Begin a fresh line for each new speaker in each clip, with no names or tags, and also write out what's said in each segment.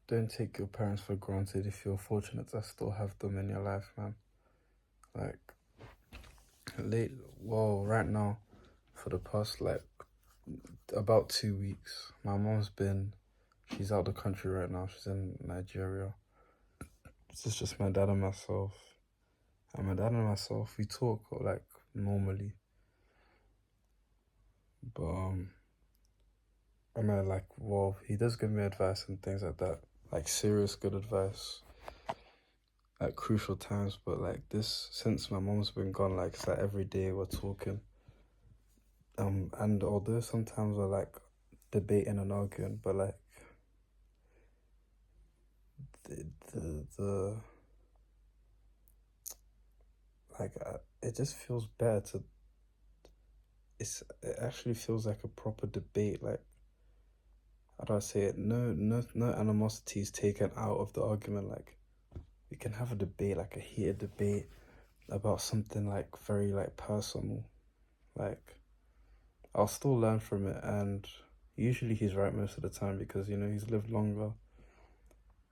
don't take your parents for granted if you're fortunate to still have them in your life, man. Like, right now, for the past, like, about 2 weeks, my mom's she's out of the country right now. She's in Nigeria. It's just my dad and myself. And my dad and myself, we talk, like, normally. But, I mean, like, well, he does give me advice and things like that. Like, serious good advice at crucial times. But, like, since my mom's been gone, like, it's like every day we're talking. And although sometimes we're, like, debating and arguing, but, like, the like, it just feels better it actually feels like a proper debate. Like, how do I say it? No animosity is taken out of the argument. Like, we can have a debate, like a heated debate about something like very like personal. Like, I'll still learn from it, and usually he's right most of the time because he's lived longer.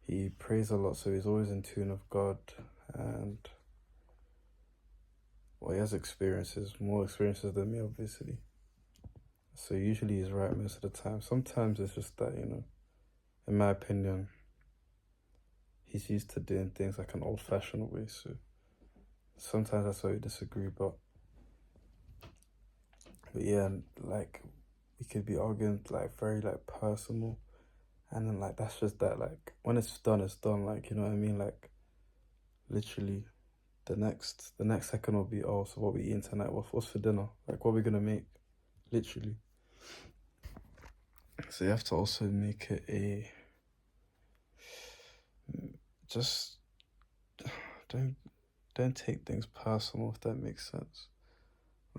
He prays a lot, so he's always in tune with God, and well, he has more experiences than me, obviously. So usually he's right most of the time. Sometimes it's just that, in my opinion, he's used to doing things like an old-fashioned way. So sometimes that's why we disagree. But yeah, like, we could be arguing like very like personal, and then like that's just that. Like, when it's done, it's done. Like, you know what I mean? Like, literally, the next second will be, oh, so what we eating tonight? What's for dinner? Like, what are we gonna make? Literally. So you have to also make it just don't take things personal, if that makes sense.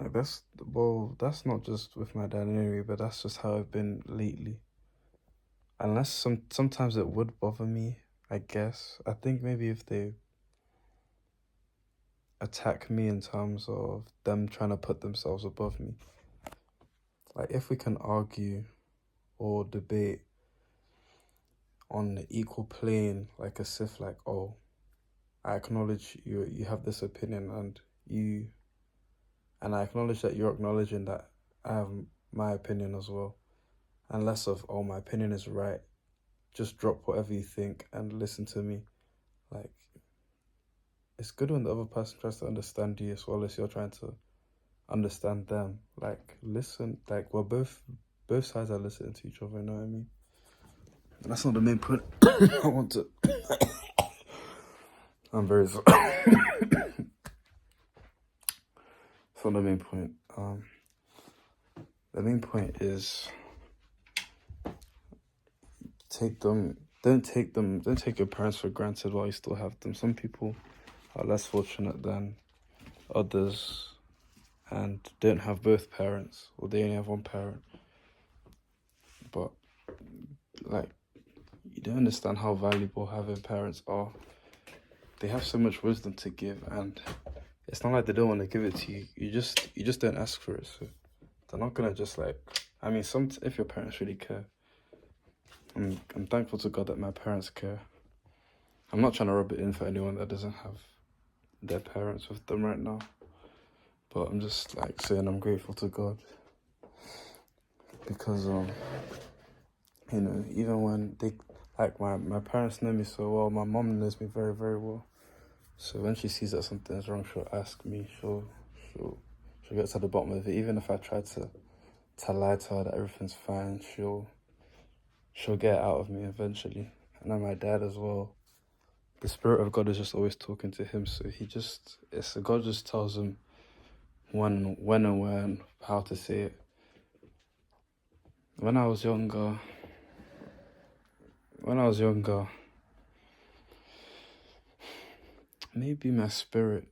Like, that's not just with my dad anyway, but that's just how I've been lately. Unless sometimes it would bother me, I guess. I think maybe if they attack me in terms of them trying to put themselves above me. Like, if we can argue or debate on an equal plane, like as if like, oh, I acknowledge you have this opinion, and I acknowledge that you're acknowledging that I have my opinion as well. And less of, oh, my opinion is right. Just drop whatever you think and listen to me. Like, it's good when the other person tries to understand you as well as you're trying to understand them. Like, listen, like, we're both sides are listening to each other, you know what I mean? And that's not the main point I want to... I'm very sorry. That's not the main point. The main point is don't take your parents for granted while you still have them. Some people are less fortunate than others and don't have both parents, or they only have one parent. But, like, you don't understand how valuable having parents are. They have so much wisdom to give, and it's not like they don't want to give it to you. You just don't ask for it. So they're not gonna just like. I mean, if your parents really care, I'm thankful to God that my parents care. I'm not trying to rub it in for anyone that doesn't have their parents with them right now, but I'm just like saying I'm grateful to God because even when they like my parents know me so well, my mom knows me very, very well. So when she sees that something's wrong, she'll ask me. She'll get to the bottom of it. Even if I try to lie to her that everything's fine, she'll get it out of me eventually. And then my dad as well. The Spirit of God is just always talking to him, so God just tells him when and where and how to say it. When I was younger, maybe my spirit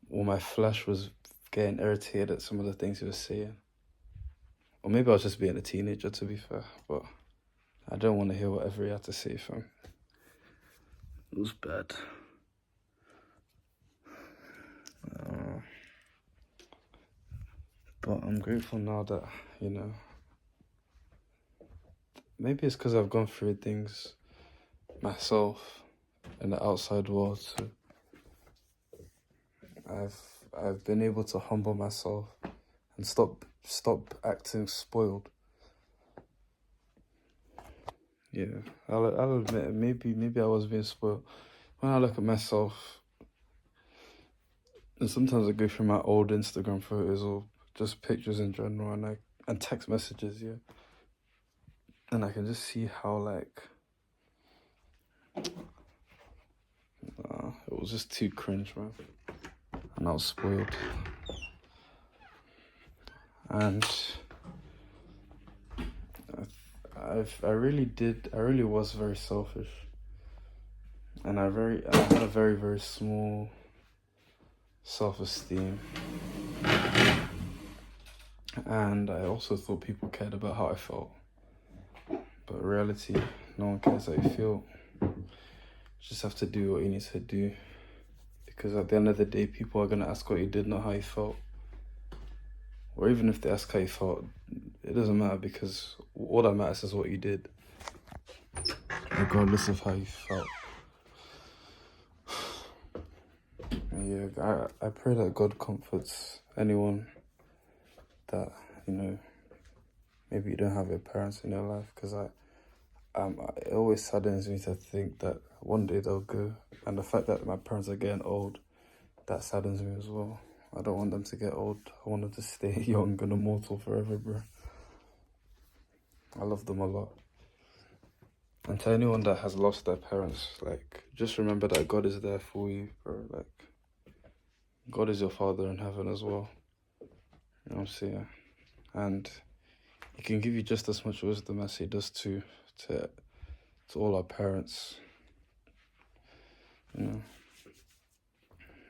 or my flesh was getting irritated at some of the things he was saying. Or maybe I was just being a teenager, to be fair, but I don't want to hear whatever he had to say, fam. It was bad. But I'm grateful now that, maybe it's because I've gone through things myself in the outside world. So I've been able to humble myself and stop acting spoiled. Yeah, I'll admit it, maybe I was being spoiled. When I look at myself, and sometimes I go through my old Instagram photos or just pictures in general, and text messages, yeah, and I can just see how like it was just too cringe, man, and I was spoiled, and I really was very selfish, and I had a very, very small self-esteem, and I also thought people cared about how I felt, but in reality, no one cares how you feel. You just have to do what you need to do, because at the end of the day, people are gonna ask what you did, not how you felt. Or even if they ask how you felt, it doesn't matter, because all that matters is what you did, regardless of how you felt. Yeah, I pray that God comforts anyone that, you know, maybe you don't have your parents in your life, because it always saddens me to think that one day they'll go, and the fact that my parents are getting old, that saddens me as well. I don't want them to get old. I want them to stay young and immortal forever, bro. I love them a lot. And to anyone that has lost their parents, like, just remember that God is there for you, bro. Like, God is your Father in heaven as well. You know what I'm saying? And He can give you just as much wisdom as He does to all our parents. You know,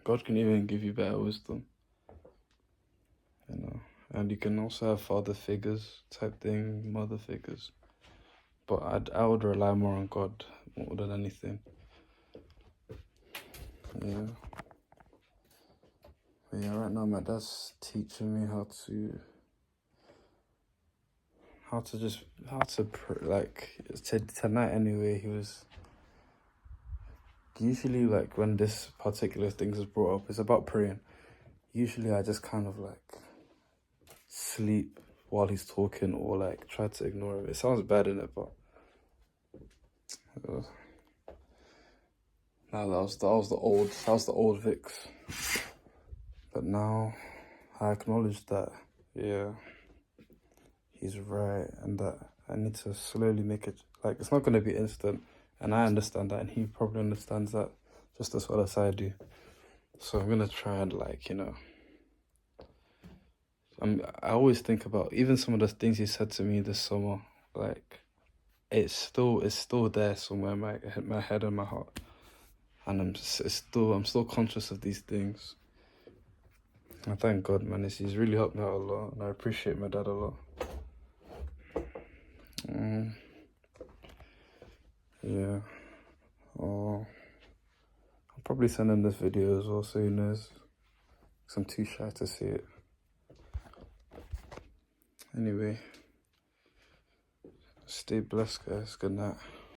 God can even give you better wisdom. You know, and you can also have father figures type thing, mother figures. But I would rely more on God more than anything. Yeah. But yeah, right now my dad's teaching me how to tonight anyway. He was usually, like, when this particular thing is brought up, it's about praying. Usually I just kind of like sleep while he's talking, or like try to ignore it. It sounds bad, innit? But no, that was the old Vix. But now I acknowledge that, yeah, he's right, and that I need to slowly make it, like, it's not going to be instant, and I understand that, and he probably understands that just as well as I do. So I'm going to try and, like, you know, I always think about even some of the things he said to me this summer, like, it's still there somewhere in my head and my heart, and I'm still conscious of these things. I thank God, man. He's really helped me out a lot, and I appreciate my dad a lot. Yeah. Oh, I'll probably send him this video as well, so he knows, because I'm too shy to see it. Anyway, stay blessed, guys. Good night.